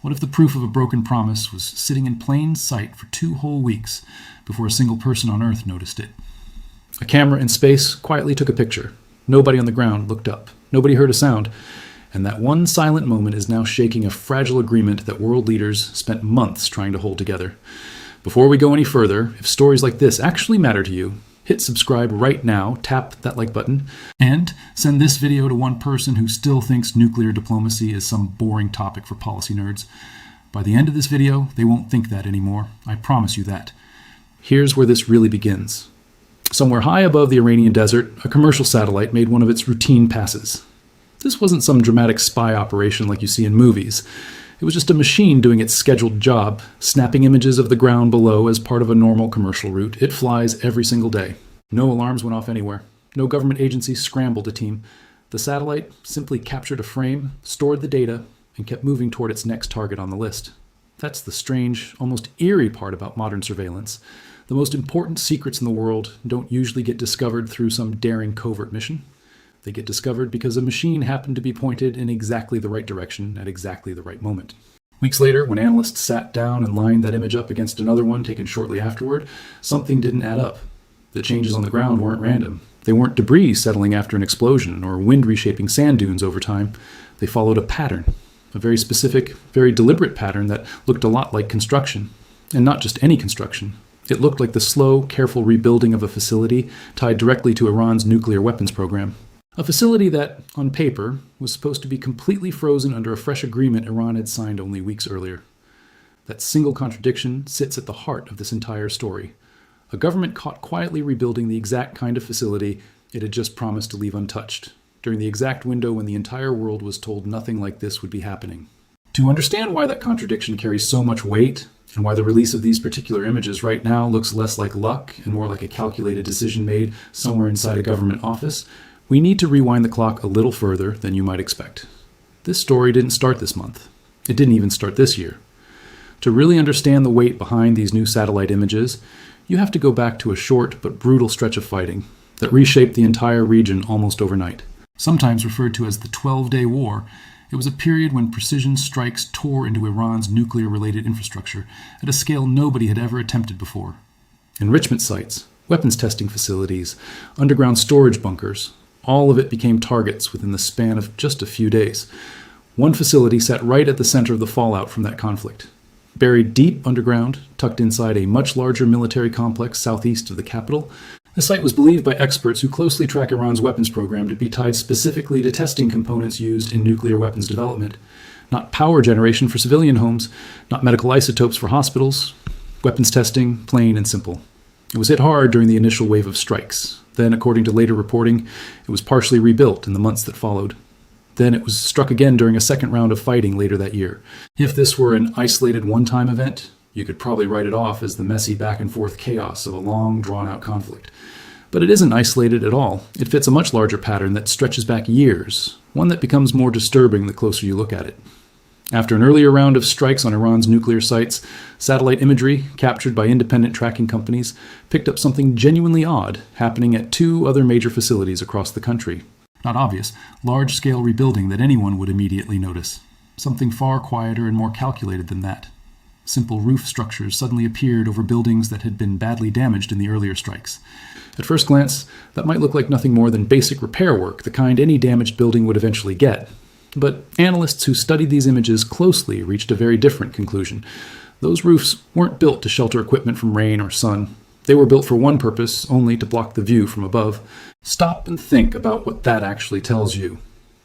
What if the proof of a broken promise was sitting in plain sight for 2 whole weeks before a single person on Earth noticed it? A camera in space quietly took a picture. Nobody on the ground looked up. Nobody heard a sound. And that one silent moment is now shaking a fragile agreement that world leaders spent months trying to hold together. Before we go any further, if stories like this actually matter to you, hit subscribe right now, tap that like button, and send this video to one person who still thinks nuclear diplomacy is some boring topic for policy nerds. By the end of this video, they won't think that anymore. I promise you that. Here's where this really begins. Somewhere high above the Iranian desert, a commercial satellite made one of its routine passes. This wasn't some dramatic spy operation like you see in movies. It was just a machine doing its scheduled job, snapping images of the ground below as part of a normal commercial route. It flies every single day. No alarms went off anywhere. No government agency scrambled a team. The satellite simply captured a frame, stored the data, and kept moving toward its next target on the list. That's the strange, almost eerie part about modern surveillance. The most important secrets in the world don't usually get discovered through some daring covert mission. They get discovered because a machine happened to be pointed in exactly the right direction at exactly the right moment. Weeks later, when analysts sat down and lined that image up against another one taken shortly afterward, something didn't add up. The changes on the ground weren't random. They weren't debris settling after an explosion or wind reshaping sand dunes over time. They followed a pattern, a very specific, very deliberate pattern that looked a lot like construction. And not just any construction. It looked like the slow, careful rebuilding of a facility tied directly to Iran's nuclear weapons program. A facility that, on paper, was supposed to be completely frozen under a fresh agreement Iran had signed only weeks earlier. That single contradiction sits at the heart of this entire story. A government caught quietly rebuilding the exact kind of facility it had just promised to leave untouched, during the exact window when the entire world was told nothing like this would be happening. To understand why that contradiction carries so much weight, and why the release of these particular images right now looks less like luck and more like a calculated decision made somewhere inside a government office, we need to rewind the clock a little further than you might expect. This story didn't start this month. It didn't even start this year. To really understand the weight behind these new satellite images, you have to go back to a short but brutal stretch of fighting that reshaped the entire region almost overnight. Sometimes referred to as the 12-Day War, it was a period when precision strikes tore into Iran's nuclear-related infrastructure at a scale nobody had ever attempted before. Enrichment sites, weapons testing facilities, underground storage bunkers, all of it became targets within the span of just a few days. One facility sat right at the center of the fallout from that conflict. Buried deep underground, tucked inside a much larger military complex southeast of the capital, the site was believed by experts who closely track Iran's weapons program to be tied specifically to testing components used in nuclear weapons development. Not power generation for civilian homes, not medical isotopes for hospitals. Weapons testing, plain and simple. It was hit hard during the initial wave of strikes. Then, according to later reporting, it was partially rebuilt in the months that followed. Then it was struck again during a second round of fighting later that year. If this were an isolated one-time event, you could probably write it off as the messy back-and-forth chaos of a long, drawn-out conflict. But it isn't isolated at all. It fits a much larger pattern that stretches back years, one that becomes more disturbing the closer you look at it. After an earlier round of strikes on Iran's nuclear sites, satellite imagery, captured by independent tracking companies, picked up something genuinely odd happening at 2 other major facilities across the country. Not obvious, large-scale rebuilding that anyone would immediately notice. Something far quieter and more calculated than that. Simple roof structures suddenly appeared over buildings that had been badly damaged in the earlier strikes. At first glance, that might look like nothing more than basic repair work, the kind any damaged building would eventually get. But analysts who studied these images closely reached a very different conclusion. Those roofs weren't built to shelter equipment from rain or sun. They were built for one purpose, only to block the view from above. Stop and think about what that actually tells you.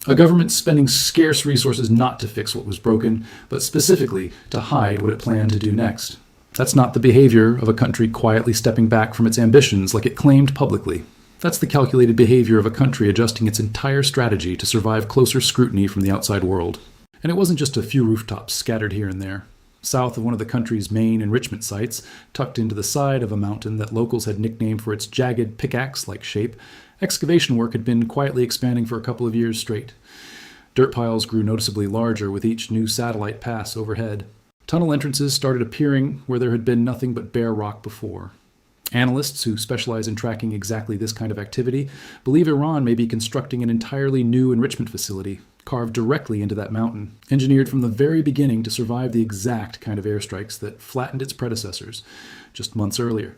A government spending scarce resources not to fix what was broken, but specifically to hide what it planned to do next. That's not the behavior of a country quietly stepping back from its ambitions like it claimed publicly. That's the calculated behavior of a country adjusting its entire strategy to survive closer scrutiny from the outside world. And it wasn't just a few rooftops scattered here and there. South of one of the country's main enrichment sites, tucked into the side of a mountain that locals had nicknamed for its jagged pickaxe-like shape, excavation work had been quietly expanding for a couple of years straight. Dirt piles grew noticeably larger with each new satellite pass overhead. Tunnel entrances started appearing where there had been nothing but bare rock before. Analysts who specialize in tracking exactly this kind of activity believe Iran may be constructing an entirely new enrichment facility, carved directly into that mountain, engineered from the very beginning to survive the exact kind of airstrikes that flattened its predecessors just months earlier.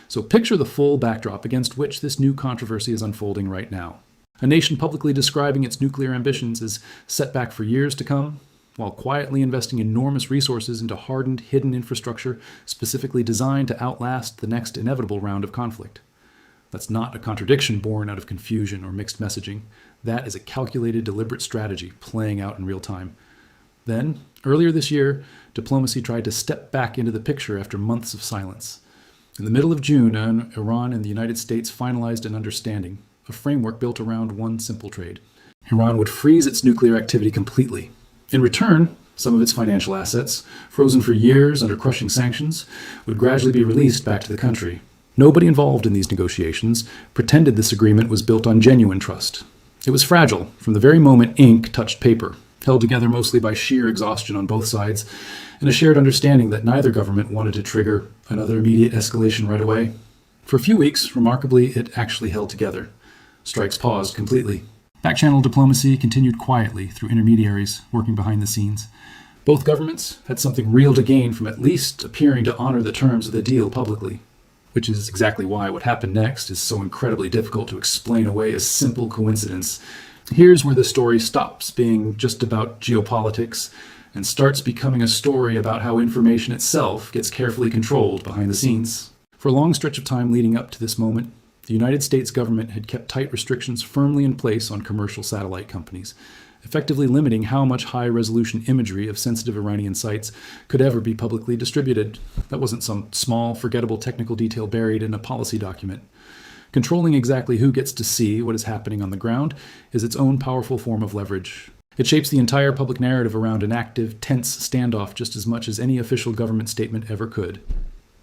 So picture the full backdrop against which this new controversy is unfolding right now. A nation publicly describing its nuclear ambitions as set back for years to come, while quietly investing enormous resources into hardened, hidden infrastructure specifically designed to outlast the next inevitable round of conflict. That's not a contradiction born out of confusion or mixed messaging. That is a calculated, deliberate strategy playing out in real time. Then, earlier this year, diplomacy tried to step back into the picture after months of silence. In the middle of June, Iran and the United States finalized an understanding, a framework built around one simple trade. Iran would freeze its nuclear activity completely. In return, some of its financial assets, frozen for years under crushing sanctions, would gradually be released back to the country. Nobody involved in these negotiations pretended this agreement was built on genuine trust. It was fragile from the very moment ink touched paper, held together mostly by sheer exhaustion on both sides, and a shared understanding that neither government wanted to trigger another immediate escalation right away. For a few weeks, remarkably, it actually held together. Strikes paused completely. Back-channel diplomacy continued quietly through intermediaries working behind the scenes. Both governments had something real to gain from at least appearing to honor the terms of the deal publicly, which is exactly why what happened next is so incredibly difficult to explain away as simple coincidence. Here's where the story stops being just about geopolitics and starts becoming a story about how information itself gets carefully controlled behind the scenes. For a long stretch of time leading up to this moment, the United States government had kept tight restrictions firmly in place on commercial satellite companies, effectively limiting how much high-resolution imagery of sensitive Iranian sites could ever be publicly distributed. That wasn't some small, forgettable technical detail buried in a policy document. Controlling exactly who gets to see what is happening on the ground is its own powerful form of leverage. It shapes the entire public narrative around an active, tense standoff just as much as any official government statement ever could.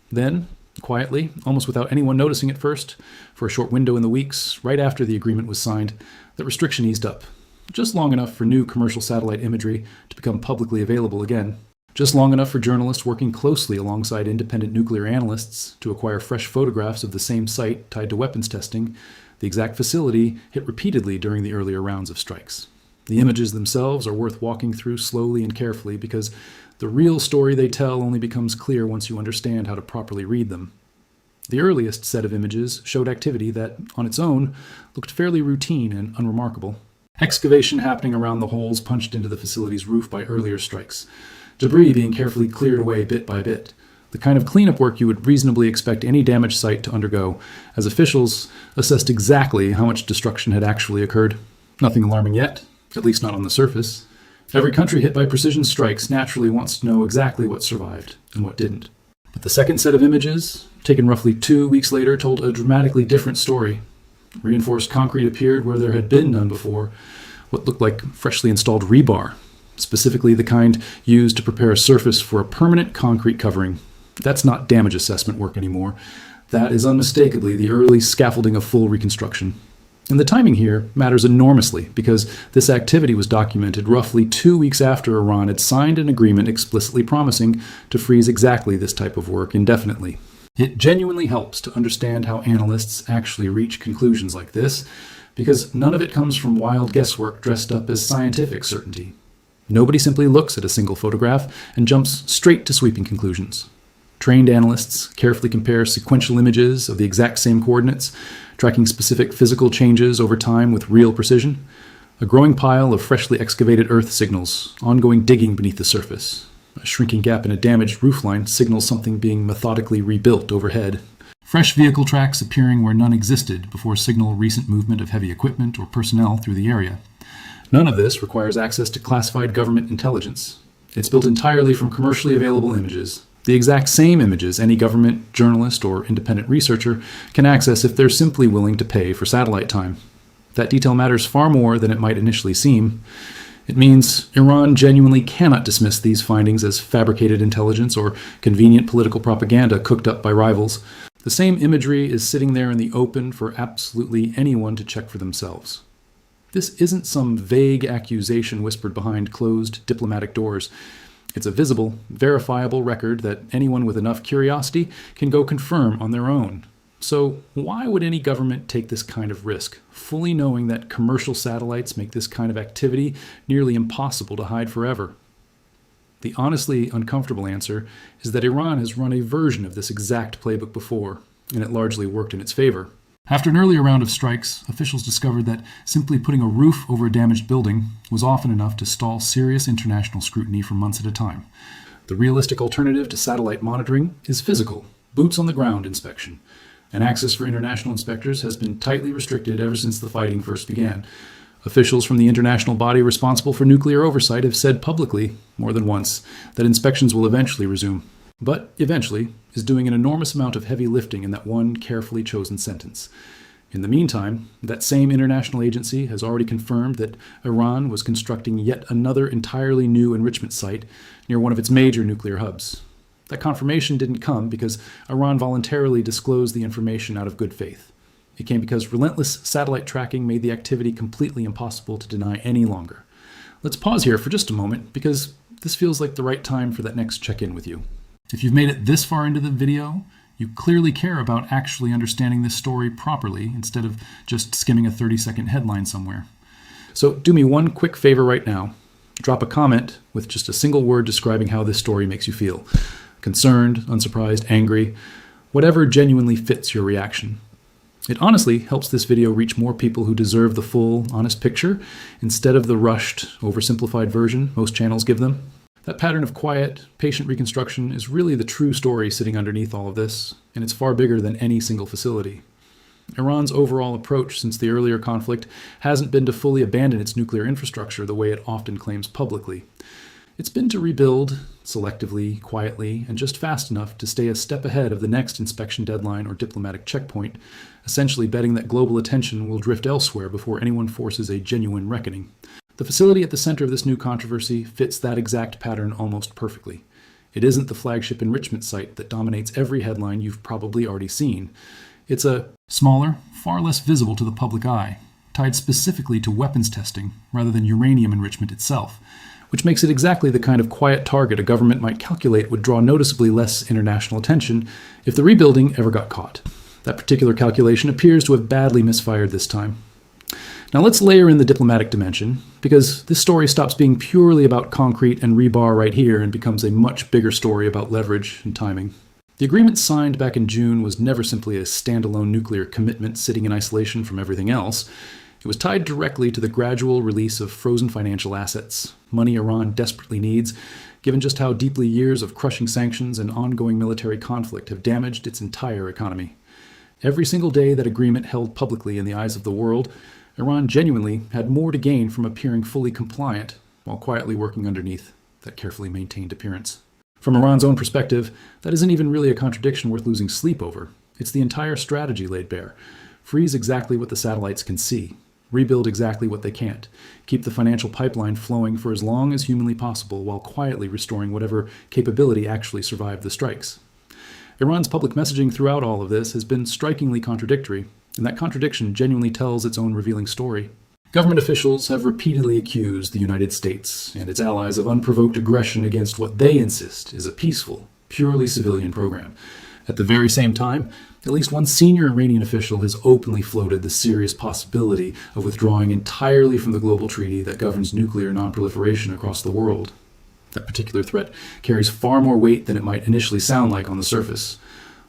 Then, quietly, almost without anyone noticing at first, for a short window in the weeks right after the agreement was signed, that restriction eased up, just long enough for new commercial satellite imagery to become publicly available again, just long enough for journalists working closely alongside independent nuclear analysts to acquire fresh photographs of the same site tied to weapons testing, the exact facility hit repeatedly during the earlier rounds of strikes. The images themselves are worth walking through slowly and carefully because the real story they tell only becomes clear once you understand how to properly read them. The earliest set of images showed activity that, on its own, looked fairly routine and unremarkable. Excavation happening around the holes punched into the facility's roof by earlier strikes. Debris being carefully cleared away bit by bit. The kind of cleanup work you would reasonably expect any damaged site to undergo, as officials assessed exactly how much destruction had actually occurred. Nothing alarming yet, at least not on the surface. Every country hit by precision strikes naturally wants to know exactly what survived and what didn't. But the second set of images, taken roughly 2 weeks later, told a dramatically different story. Reinforced concrete appeared where there had been none before, what looked like freshly installed rebar, specifically the kind used to prepare a surface for a permanent concrete covering. That's not damage assessment work anymore. That is unmistakably the early scaffolding of full reconstruction. And the timing here matters enormously because this activity was documented roughly 2 weeks after Iran had signed an agreement explicitly promising to freeze exactly this type of work indefinitely. It genuinely helps to understand how analysts actually reach conclusions like this, because none of it comes from wild guesswork dressed up as scientific certainty. Nobody simply looks at a single photograph and jumps straight to sweeping conclusions. Trained analysts carefully compare sequential images of the exact same coordinates, tracking specific physical changes over time with real precision. A growing pile of freshly excavated earth signals, ongoing digging beneath the surface. A shrinking gap in a damaged roofline signals something being methodically rebuilt overhead. Fresh vehicle tracks appearing where none existed before signal recent movement of heavy equipment or personnel through the area. None of this requires access to classified government intelligence. It's built entirely from commercially available images. The exact same images any government, journalist, or independent researcher can access if they're simply willing to pay for satellite time. That detail matters far more than it might initially seem. It means Iran genuinely cannot dismiss these findings as fabricated intelligence or convenient political propaganda cooked up by rivals. The same imagery is sitting there in the open for absolutely anyone to check for themselves. This isn't some vague accusation whispered behind closed diplomatic doors. It's a visible, verifiable record that anyone with enough curiosity can go confirm on their own, So why would any government take this kind of risk, fully knowing that commercial satellites make this kind of activity nearly impossible to hide forever? The honestly uncomfortable answer is that Iran has run a version of this exact playbook before, and it largely worked in its favor. After an earlier round of strikes, officials discovered that simply putting a roof over a damaged building was often enough to stall serious international scrutiny for months at a time. The realistic alternative to satellite monitoring is physical, boots-on-the-ground inspection, and access for international inspectors has been tightly restricted ever since the fighting first began. Officials from the international body responsible for nuclear oversight have said publicly, more than once, that inspections will eventually resume. But eventually is doing an enormous amount of heavy lifting in that one carefully chosen sentence. In the meantime, that same international agency has already confirmed that Iran was constructing yet another entirely new enrichment site near one of its major nuclear hubs. That confirmation didn't come because Iran voluntarily disclosed the information out of good faith. It came because relentless satellite tracking made the activity completely impossible to deny any longer. Let's pause here for just a moment because this feels like the right time for that next check-in with you. If you've made it this far into the video, you clearly care about actually understanding this story properly instead of just skimming a 30-second headline somewhere. So do me one quick favor right now. Drop a comment with just a single word describing how this story makes you feel. Concerned, unsurprised, angry, whatever genuinely fits your reaction. It honestly helps this video reach more people who deserve the full, honest picture instead of the rushed, oversimplified version most channels give them. That pattern of quiet, patient reconstruction is really the true story sitting underneath all of this, and it's far bigger than any single facility. Iran's overall approach since the earlier conflict hasn't been to fully abandon its nuclear infrastructure the way it often claims publicly. It's been to rebuild, selectively, quietly, and just fast enough to stay a step ahead of the next inspection deadline or diplomatic checkpoint, essentially betting that global attention will drift elsewhere before anyone forces a genuine reckoning. The facility at the center of this new controversy fits that exact pattern almost perfectly. It isn't the flagship enrichment site that dominates every headline you've probably already seen. It's a smaller, far less visible to the public eye, tied specifically to weapons testing rather than uranium enrichment itself, which makes it exactly the kind of quiet target a government might calculate would draw noticeably less international attention if the rebuilding ever got caught. That particular calculation appears to have badly misfired this time. Now let's layer in the diplomatic dimension, because this story stops being purely about concrete and rebar right here and becomes a much bigger story about leverage and timing. The agreement signed back in June was never simply a standalone nuclear commitment sitting in isolation from everything else. It was tied directly to the gradual release of frozen financial assets, money Iran desperately needs, given just how deeply years of crushing sanctions and ongoing military conflict have damaged its entire economy. Every single day that agreement held publicly in the eyes of the world, Iran genuinely had more to gain from appearing fully compliant while quietly working underneath that carefully maintained appearance. From Iran's own perspective, that isn't even really a contradiction worth losing sleep over. It's the entire strategy laid bare. Freeze exactly what the satellites can see. Rebuild exactly what they can't. Keep the financial pipeline flowing for as long as humanly possible while quietly restoring whatever capability actually survived the strikes. Iran's public messaging throughout all of this has been strikingly contradictory, and that contradiction genuinely tells its own revealing story. Government officials have repeatedly accused the United States and its allies of unprovoked aggression against what they insist is a peaceful, purely civilian program. At the very same time, at least one senior Iranian official has openly floated the serious possibility of withdrawing entirely from the global treaty that governs nuclear nonproliferation across the world. That particular threat carries far more weight than it might initially sound like on the surface.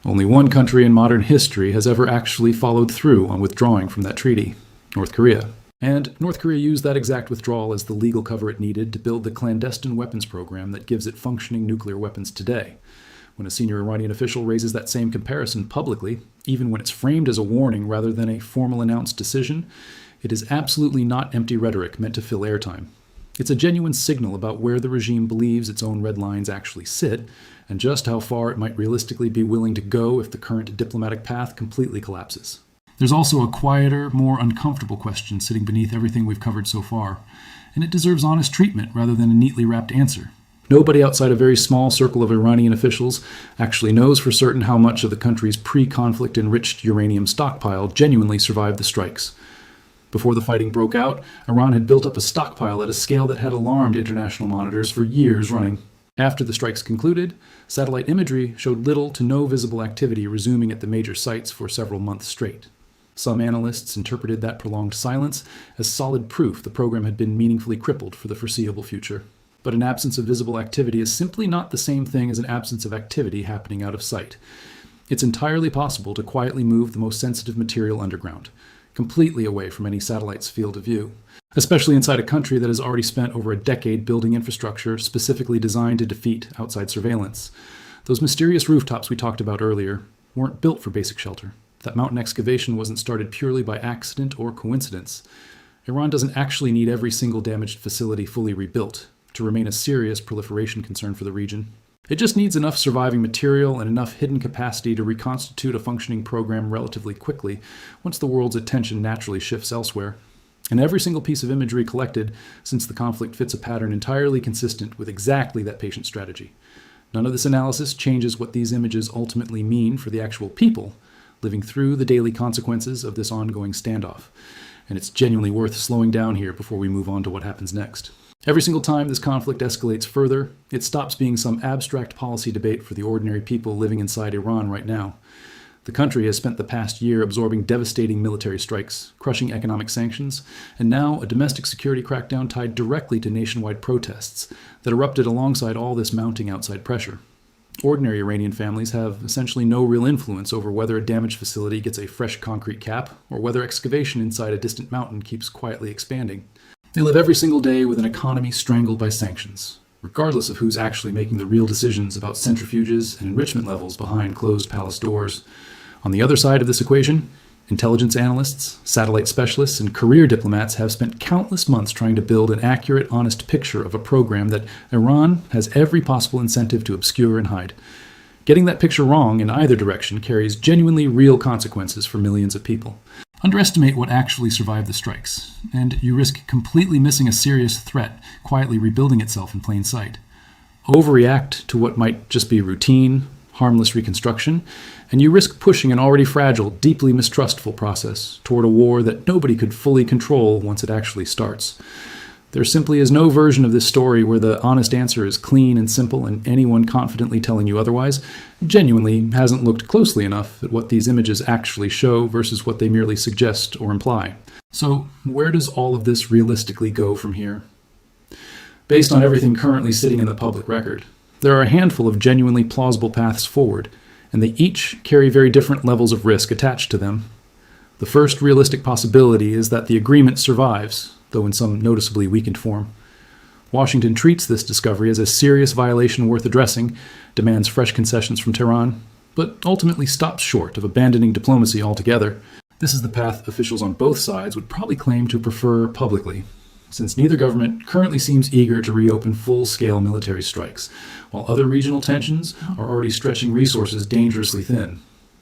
Only one country in modern history has ever actually followed through on withdrawing from that treaty: North Korea. And North Korea used that exact withdrawal as the legal cover it needed to build the clandestine weapons program that gives it functioning nuclear weapons today. When a senior Iranian official raises that same comparison publicly, even when it's framed as a warning rather than a formal announced decision, it is absolutely not empty rhetoric meant to fill airtime. It's a genuine signal about where the regime believes its own red lines actually sit, and just how far it might realistically be willing to go if the current diplomatic path completely collapses. There's also a quieter, more uncomfortable question sitting beneath everything we've covered so far, and it deserves honest treatment rather than a neatly wrapped answer. Nobody outside a very small circle of Iranian officials actually knows for certain how much of the country's pre-conflict enriched uranium stockpile genuinely survived the strikes. Before the fighting broke out, Iran had built up a stockpile at a scale that had alarmed international monitors for years running. After the strikes concluded, satellite imagery showed little to no visible activity resuming at the major sites for several months straight. Some analysts interpreted that prolonged silence as solid proof the program had been meaningfully crippled for the foreseeable future. But an absence of visible activity is simply not the same thing as an absence of activity happening out of sight. It's entirely possible to quietly move the most sensitive material underground, completely away from any satellite's field of view, especially inside a country that has already spent over a decade building infrastructure specifically designed to defeat outside surveillance. Those mysterious rooftops we talked about earlier weren't built for basic shelter. That mountain excavation wasn't started purely by accident or coincidence. Iran doesn't actually need every single damaged facility fully rebuilt to remain a serious proliferation concern for the region. It just needs enough surviving material and enough hidden capacity to reconstitute a functioning program relatively quickly once the world's attention naturally shifts elsewhere. And every single piece of imagery collected since the conflict fits a pattern entirely consistent with exactly that patient strategy. None of this analysis changes what these images ultimately mean for the actual people living through the daily consequences of this ongoing standoff. And it's genuinely worth slowing down here before we move on to what happens next. Every single time this conflict escalates further, it stops being some abstract policy debate for the ordinary people living inside Iran right now. The country has spent the past year absorbing devastating military strikes, crushing economic sanctions, and now a domestic security crackdown tied directly to nationwide protests that erupted alongside all this mounting outside pressure. Ordinary Iranian families have essentially no real influence over whether a damaged facility gets a fresh concrete cap or whether excavation inside a distant mountain keeps quietly expanding. They live every single day with an economy strangled by sanctions, regardless of who's actually making the real decisions about centrifuges and enrichment levels behind closed palace doors. On the other side of this equation, intelligence analysts, satellite specialists, and career diplomats have spent countless months trying to build an accurate, honest picture of a program that Iran has every possible incentive to obscure and hide. Getting that picture wrong in either direction carries genuinely real consequences for millions of people. Underestimate what actually survived the strikes, and you risk completely missing a serious threat quietly rebuilding itself in plain sight. Overreact to what might just be routine, harmless reconstruction, and you risk pushing an already fragile, deeply mistrustful process toward a war that nobody could fully control once it actually starts. There simply is no version of this story where the honest answer is clean and simple, and anyone confidently telling you otherwise genuinely hasn't looked closely enough at what these images actually show versus what they merely suggest or imply. So, where does all of this realistically go from here? Based on everything currently sitting in the public record, there are a handful of genuinely plausible paths forward, and they each carry very different levels of risk attached to them. The first realistic possibility is that the agreement survives, though in some noticeably weakened form. Washington treats this discovery as a serious violation worth addressing, demands fresh concessions from Tehran, but ultimately stops short of abandoning diplomacy altogether. This is the path officials on both sides would probably claim to prefer publicly, since neither government currently seems eager to reopen full-scale military strikes, while other regional tensions are already stretching resources dangerously thin.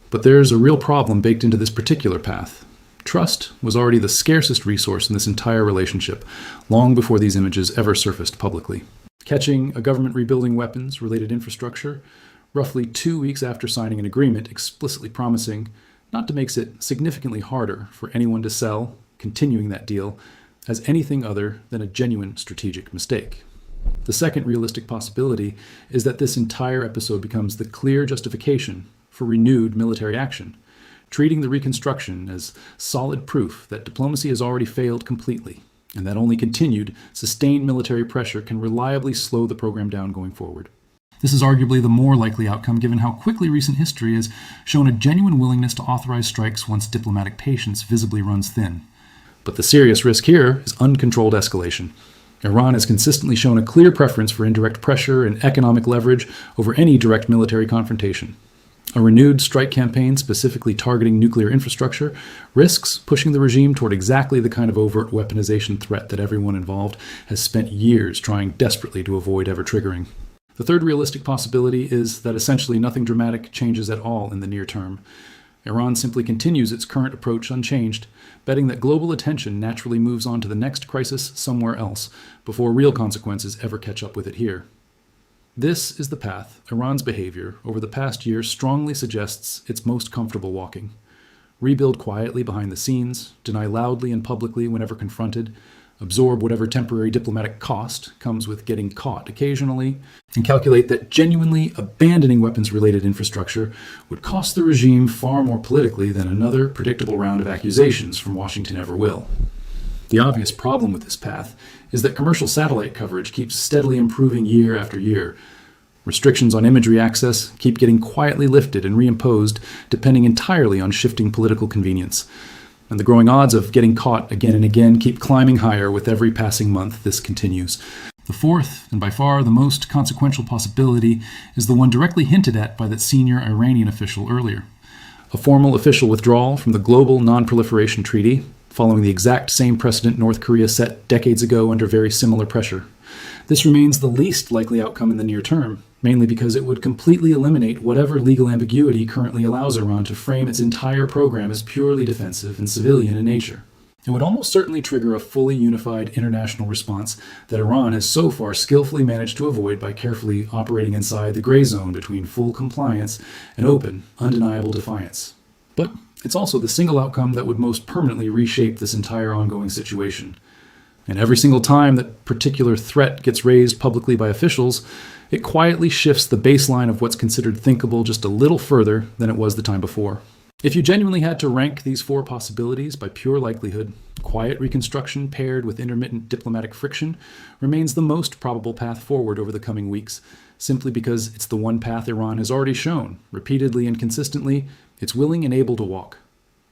But there's a real problem baked into this particular path. Trust was already the scarcest resource in this entire relationship, long before these images ever surfaced publicly. Catching a government rebuilding weapons-related infrastructure roughly 2 weeks after signing an agreement explicitly promising not to make it significantly harder for anyone to sell, continuing that deal, as anything other than a genuine strategic mistake. The second realistic possibility is that this entire episode becomes the clear justification for renewed military action, treating the reconstruction as solid proof that diplomacy has already failed completely, and that only continued, sustained military pressure can reliably slow the program down going forward. This is arguably the more likely outcome given how quickly recent history has shown a genuine willingness to authorize strikes once diplomatic patience visibly runs thin. But the serious risk here is uncontrolled escalation. Iran has consistently shown a clear preference for indirect pressure and economic leverage over any direct military confrontation. A renewed strike campaign specifically targeting nuclear infrastructure risks pushing the regime toward exactly the kind of overt weaponization threat that everyone involved has spent years trying desperately to avoid ever triggering. The third realistic possibility is that essentially nothing dramatic changes at all in the near term. Iran simply continues its current approach unchanged, betting that global attention naturally moves on to the next crisis somewhere else before real consequences ever catch up with it here. This is the path Iran's behavior over the past year strongly suggests it's most comfortable walking. Rebuild quietly behind the scenes, deny loudly and publicly whenever confronted, absorb whatever temporary diplomatic cost comes with getting caught occasionally, and calculate that genuinely abandoning weapons-related infrastructure would cost the regime far more politically than another predictable round of accusations from Washington ever will. The obvious problem with this path is that commercial satellite coverage keeps steadily improving year after year. Restrictions on imagery access keep getting quietly lifted and reimposed, depending entirely on shifting political convenience. And the growing odds of getting caught again and again keep climbing higher with every passing month this continues. The fourth, and by far the most consequential possibility, is the one directly hinted at by that senior Iranian official earlier. A formal official withdrawal from the Global Non-Proliferation Treaty, following the exact same precedent North Korea set decades ago under very similar pressure. This remains the least likely outcome in the near term, mainly because it would completely eliminate whatever legal ambiguity currently allows Iran to frame its entire program as purely defensive and civilian in nature. It would almost certainly trigger a fully unified international response that Iran has so far skillfully managed to avoid by carefully operating inside the gray zone between full compliance and open, undeniable defiance. But it's also the single outcome that would most permanently reshape this entire ongoing situation. And every single time that particular threat gets raised publicly by officials, it quietly shifts the baseline of what's considered thinkable just a little further than it was the time before. If you genuinely had to rank these four possibilities by pure likelihood, quiet reconstruction paired with intermittent diplomatic friction remains the most probable path forward over the coming weeks, simply because it's the one path Iran has already shown, repeatedly and consistently, it's willing and able to walk.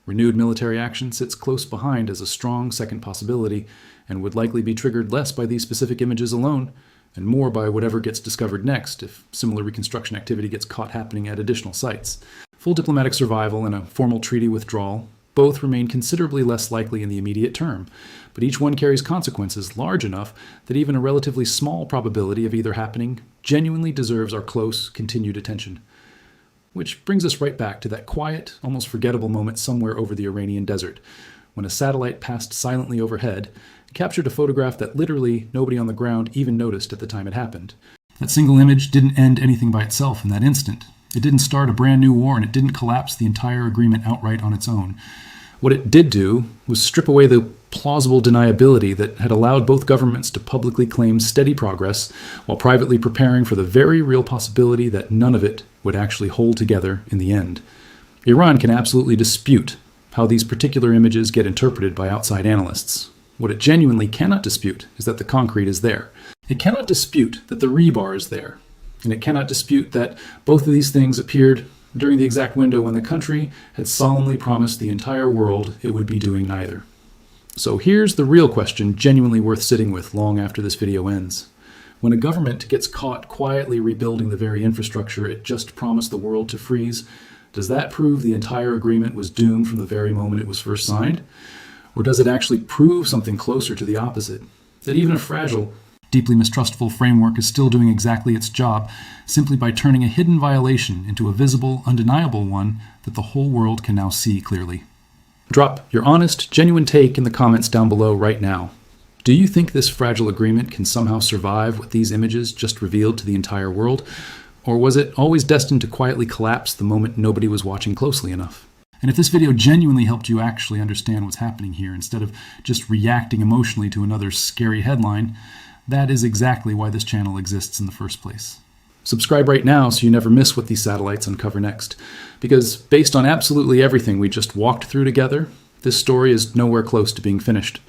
Renewed military action sits close behind as a strong second possibility, and would likely be triggered less by these specific images alone, and more by whatever gets discovered next if similar reconstruction activity gets caught happening at additional sites. Full diplomatic survival and a formal treaty withdrawal both remain considerably less likely in the immediate term, but each one carries consequences large enough that even a relatively small probability of either happening genuinely deserves our close, continued attention. Which brings us right back to that quiet, almost forgettable moment somewhere over the Iranian desert, when a satellite passed silently overhead and captured a photograph that literally nobody on the ground even noticed at the time it happened. That single image didn't end anything by itself in that instant. It didn't start a brand new war, and it didn't collapse the entire agreement outright on its own. What it did do was strip away the plausible deniability that had allowed both governments to publicly claim steady progress while privately preparing for the very real possibility that none of it would actually hold together in the end. Iran can absolutely dispute how these particular images get interpreted by outside analysts. What it genuinely cannot dispute is that the concrete is there. It cannot dispute that the rebar is there. And it cannot dispute that both of these things appeared during the exact window when the country had solemnly promised the entire world it would be doing neither. So here's the real question genuinely worth sitting with long after this video ends. When a government gets caught quietly rebuilding the very infrastructure it just promised the world to freeze, does that prove the entire agreement was doomed from the very moment it was first signed? Or does it actually prove something closer to the opposite? That even a fragile, deeply mistrustful framework is still doing exactly its job, simply by turning a hidden violation into a visible, undeniable one that the whole world can now see clearly. Drop your honest, genuine take in the comments down below right now. Do you think this fragile agreement can somehow survive what these images just revealed to the entire world? Or was it always destined to quietly collapse the moment nobody was watching closely enough? And if this video genuinely helped you actually understand what's happening here instead of just reacting emotionally to another scary headline, that is exactly why this channel exists in the first place. Subscribe right now so you never miss what these satellites uncover next. Because based on absolutely everything we just walked through together, this story is nowhere close to being finished.